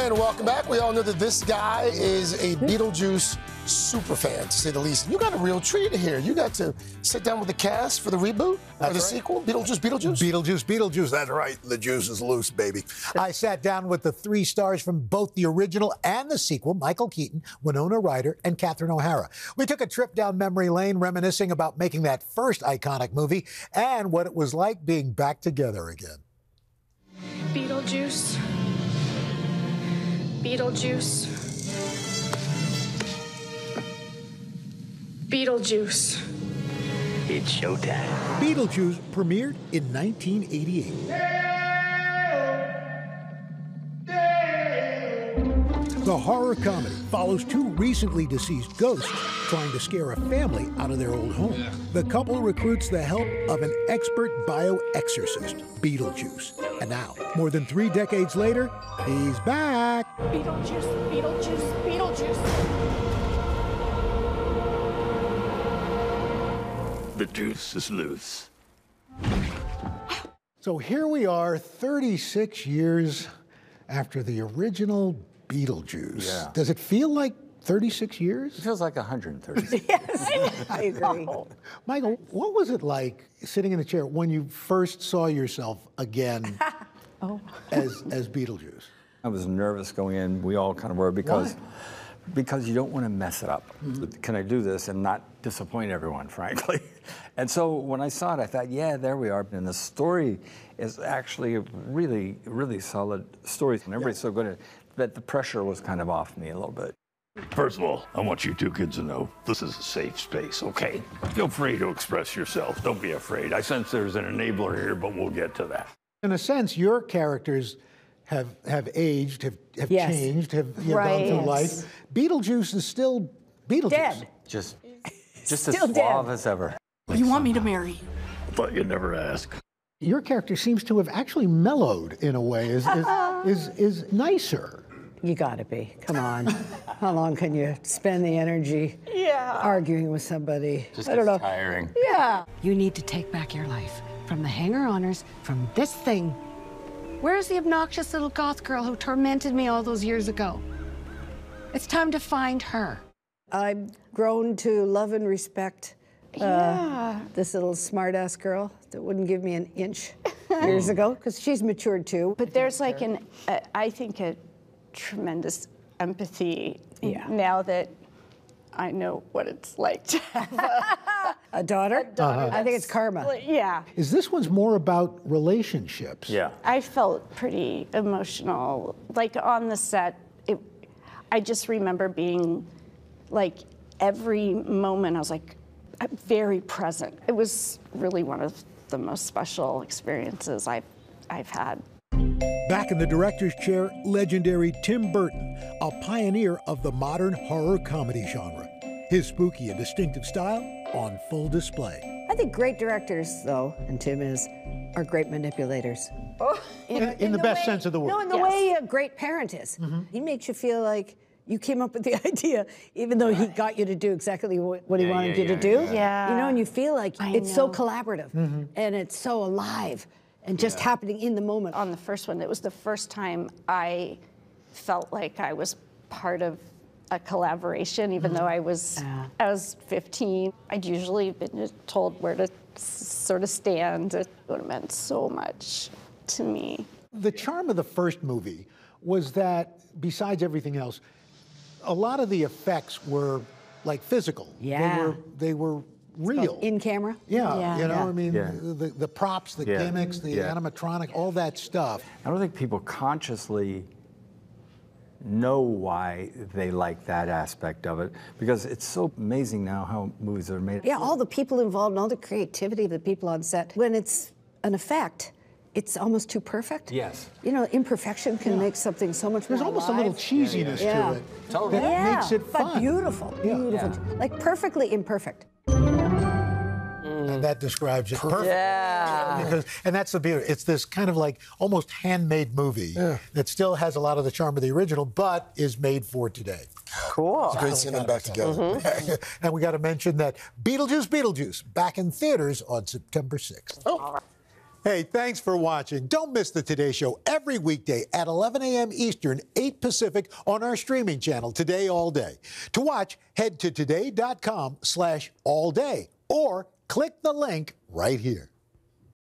And welcome back. We all know that this guy is a Beetlejuice super fan, to say the least. You got a real treat here. You got to sit down with the cast for the reboot, or the sequel, Beetlejuice. Beetlejuice, that's right. The juice is loose, baby. I sat down with the 3 stars from both the original and the sequel, Michael Keaton, Winona Ryder, and Catherine O'Hara. We took a trip down memory lane, reminiscing about making that first iconic movie and what it was like being back together again. Beetlejuice. Beetlejuice. Beetlejuice. It's showtime. Beetlejuice premiered in 1988. The horror comedy follows 2 recently deceased ghosts trying to scare a family out of their old home. The couple recruits the help of an expert bioexorcist, Beetlejuice. And now, more than 3 decades later, he's back. Beetlejuice. Beetlejuice. Beetlejuice. The juice is loose. So here we are, 36 years after the original Beetlejuice. Yeah. Does it feel like 36 years? It feels like 130. Yes, I agree. Michael, what was it like sitting in the chair when you first saw yourself again as Beetlejuice? I was nervous going in. We all kind of were because you don't want to mess it up. Can I do this and not disappoint everyone, frankly? And so when I saw it, I thought, yeah, there we are. And the story is actually a really, really solid story. And everybody's so good at it that the pressure was kind of off me a little bit. First of all, I want you 2 kids to know this is a safe space, okay? Feel free to express yourself. Don't be afraid. I sense there's an enabler here, but we'll get to that. In a sense, your characters have aged, have Yes. changed, have Right. gone through life. Beetlejuice is still Beetlejuice. Dead. Just as Still suave dead. as ever. You want me to marry you? I thought you'd never ask. Your character seems to have actually mellowed in a way, is nicer. You gotta be. Come on. How long can you spend the energy arguing with somebody? Just I don't know. tiring. Yeah. You need to take back your life from the hanger-oners, from this thing. Where's the obnoxious little goth girl who tormented me all those years ago? It's time to find her. I've grown to love and respect this little smart-ass girl that wouldn't give me an inch years ago, because she's matured too. But there's like I think a tremendous empathy now that I know what it's like to have A daughter? I think it's karma. Yeah. Is this one's more about relationships? Yeah. I felt pretty emotional. Like on the set, I just remember being like every moment I was like very present. It was really one of the most special experiences I've had. Back in the director's chair, legendary Tim Burton, a pioneer of the modern horror comedy genre. His spooky and distinctive style on full display. I think great directors, though, and Tim are great manipulators. In the best sense of the word. No, in the way a great parent is. He makes you feel like you came up with the idea, even though he got you to do exactly what he wanted you to do. Yeah. You know, and you feel like it's so collaborative and it's so alive and just happening in the moment. On the first one, it was the first time I felt like I was part of a collaboration, even though I was 15. I'd usually been told where to sort of stand. It would have meant so much to me. The charm of the first movie was that, besides everything else, a lot of the effects were like physical. Yeah. They were real. In camera? Yeah, you know, I mean, Yeah. the props, the gimmicks, the animatronic, all that stuff. I don't think people consciously know why they like that aspect of it, because it's so amazing now how movies are made. Yeah, all the people involved and all the creativity of the people on set. When it's an effect, it's almost too perfect. Yes. You know, imperfection can make something so much more There's almost a alive. little cheesiness to it. Totally. That makes it fun. But beautiful, beautiful. Like perfectly imperfect. And that describes it perfectly. Yeah. And that's the beauty. It's this kind of like almost handmade movie that still has a lot of the charm of the original, but is made for today. Cool. It's great seeing them back together. And we got to mention that Beetlejuice, back in theaters on September 6th. Hey, thanks for watching. Don't miss the Today Show every weekday at 11 a.m. Eastern, 8 Pacific on our streaming channel, Today All Day. To watch, head to today.com/allday or click the link right here.